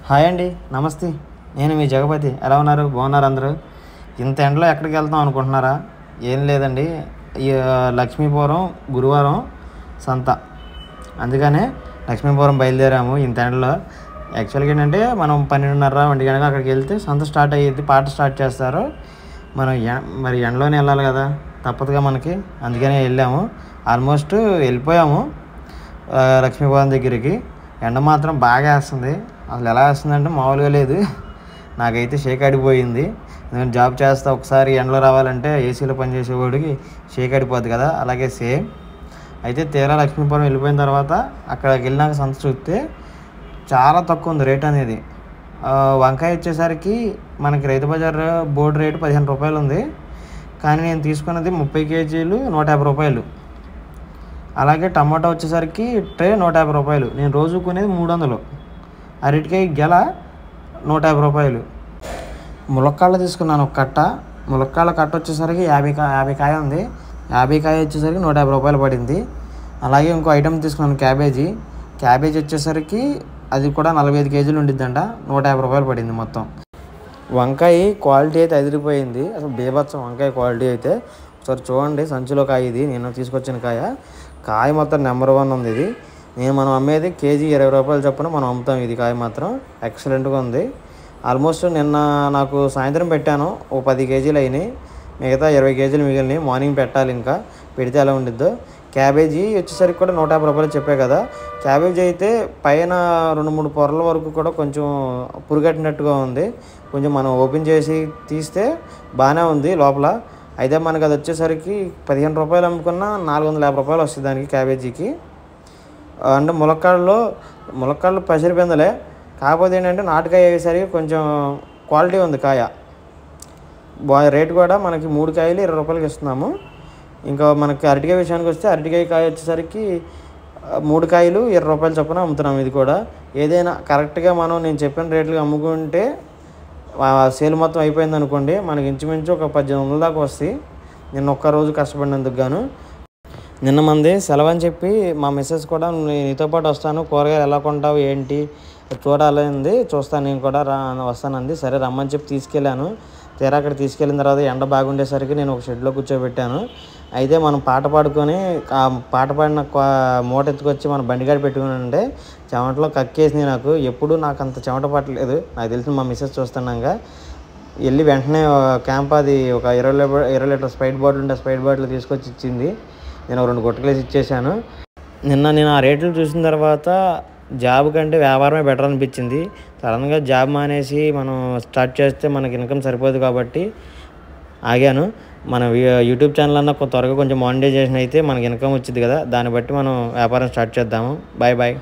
Hi అండి, నమస్తే. నేను మీ జగపతి. ఎలా ఉన్నారు? బాగున్నారు అందరూ? ఇంత ఎండలో ఎక్కడికి వెళ్తాం అనుకుంటున్నారా? ఏం లేదండి, ఈ లక్ష్మీపురం గురువారం సంత, అందుకనే లక్ష్మీపురం బయలుదేరాము ఇంత ఎండలో. యాక్చువల్గా ఏంటంటే మనం 12:30 1 గంటలకు అక్కడికి వెళ్తే సంత స్టార్ట్ అయ్యేది, పాట స్టార్ట్ చేస్తారు. మనం మరి ఎండలోనే వెళ్ళాలి కదా, తప్పదుగా మనకి. అందుకనే వెళ్ళాము. ఆల్మోస్ట్ వెళ్ళిపోయాము లక్ష్మీపురం దగ్గరికి. ఎండ మాత్రం బాగా వేస్తుంది. అసలు ఎలా వేస్తుందంటే మామూలుగా లేదు. నాకైతే షేక్ అడిపోయింది. నేను జాబ్ చేస్తా, ఒకసారి ఎండలో రావాలంటే ఏసీలో పనిచేసేవాడికి షేక్ అడిపోద్ది కదా, అలాగే సేమ్. అయితే తీరా లక్ష్మీపురం వెళ్ళిపోయిన తర్వాత అక్కడికి వెళ్ళినాక సంత చూస్తే చాలా తక్కువ ఉంది రేట్ అనేది. వంకాయ వచ్చేసరికి మనకి రైతు బజార్ బోర్డు రేటు 15 రూపాయలు ఉంది, కానీ నేను తీసుకున్నది 30 కేజీలు 150 రూపాయలు. అలాగే టమాటా వచ్చేసరికి ట్రే 150 రూపాయలు. నేను రోజు కొనేది 300. అరటికాయ గెల 150 రూపాయలు. ములక్కాళ్ళు తీసుకున్నాను ఒక కట్ట. ములక్కాళ్ళ కట్ట వచ్చేసరికి 50 కాయ ఉంది. 50 కాయ వచ్చేసరికి 150 రూపాయలు పడింది. అలాగే ఇంకో ఐటెం తీసుకున్నాను, క్యాబేజీ. క్యాబేజీ వచ్చేసరికి అది కూడా 45 కేజీలు ఉండిద్దంట, 150 రూపాయలు పడింది మొత్తం. వంకాయ క్వాలిటీ అయితే అదిరిపోయింది, అసలు బీభత్సం వంకాయ క్వాలిటీ అయితే. ఒకసారి చూడండి, సంచిలో కాయ ఇది, నేను తీసుకొచ్చిన కాయ మొత్తం నెంబర్ 1 ఉంది ఇది. మనం అమ్మేది కేజీ 20 రూపాయలు చొప్పున మనం అమ్ముతాం. ఇది కాయ మాత్రం ఎక్సలెంట్గా ఉంది. ఆల్మోస్ట్ నిన్న నాకు సాయంత్రం పెట్టాను, ఓ 10 కేజీలు అయినాయి, మిగతా 20 కేజీలు మిగిలినాయి. మార్నింగ్ పెట్టాలి, ఇంకా పెడితే ఎలా ఉండిద్దో. క్యాబేజీ వచ్చేసరికి కూడా 150 రూపాయలు చెప్పే కదా. క్యాబేజీ అయితే పైన 2-3 పొరల వరకు కూడా కొంచెం పురుగట్టినట్టుగా ఉంది. కొంచెం మనం ఓపెన్ చేసి తీస్తే బాగానే ఉంది లోపల. అయితే మనకు అది వచ్చేసరికి 15 రూపాయలు అమ్ముకున్న 450 రూపాయలు వస్తుంది దానికి, క్యాబేజీకి. అంటే ములక్కాళ్ళు పసిరిపిందలే, కాకపోతే ఏంటంటే నాటుకాయ అయ్యేసరికి కొంచెం క్వాలిటీ ఉంది కాయ. రేటు కూడా మనకి 3 కాయలు 20 రూపాయలకి ఇస్తున్నాము. ఇంకా మనకి అరటికాయ విషయానికి వస్తే అరటికాయ కాయ వచ్చేసరికి 3 కాయలు 20 రూపాయలు చొప్పున అమ్ముతున్నాము. ఇది కూడా ఏదైనా కరెక్ట్గా నేను చెప్పిన రేట్లుగా అమ్ముకుంటే సేల్ మొత్తం అయిపోయింది అనుకోండి, మనకి ఇంచుమించు ఒక 1800 దాకా వస్తాయి. నిన్న ఒక్కరోజు కష్టపడినందుకు గాను. నిన్న మంది సెలవు అని చెప్పి మా మిస్సెస్ కూడా నీతో పాటు వస్తాను, కూరగాయలు ఎలా కొంటావు ఏంటి చూడాలంది, చూస్తాను నేను కూడా వస్తానంది. సరే రమ్మని చెప్పి తీసుకెళ్ళాను. తీరా అక్కడ తీసుకెళ్ళిన తర్వాత ఎండ బాగుండేసరికి నేను ఒక షెడ్లో కూర్చోబెట్టాను. అయితే మనం పాట పాడుకొని ఆ పాట పాడిన మూట ఎత్తుకొచ్చి మన బండిగాడి పెట్టుకుని ఉంటే చెమటలో కక్కేసింది నాకు. ఎప్పుడు నాకు అంత చెమట పట్టలేదు, నాకు తెలిసిన మా మిస్సెస్ చూస్తున్నాగా. వెళ్ళి వెంటనే క్యాంప్ అది ఒక 20 లీటర్ స్ప్రైట్ బాటిల్ ఉంటే స్ప్రైట్ బాటిల్ తీసుకొచ్చి ఇచ్చింది. నేను 2 గుట్టలేసి ఇచ్చేసాను. నేను ఆ రేట్లు చూసిన తర్వాత జాబ్ కంటే వ్యాపారమే బెటర్ అనిపించింది. సడన్గా జాబ్ మానేసి మనం స్టార్ట్ చేస్తే మనకి ఇన్కమ్ సరిపోదు కాబట్టి ఆగాను. మన యూట్యూబ్ ఛానల్ అన్న త్వరగా కొంచెం మానిటైజేషన్ అయితే మనకి ఇన్కమ్ వచ్చింది కదా, దాన్ని బట్టి మనం వ్యాపారం స్టార్ట్ చేద్దాము. Bye bye.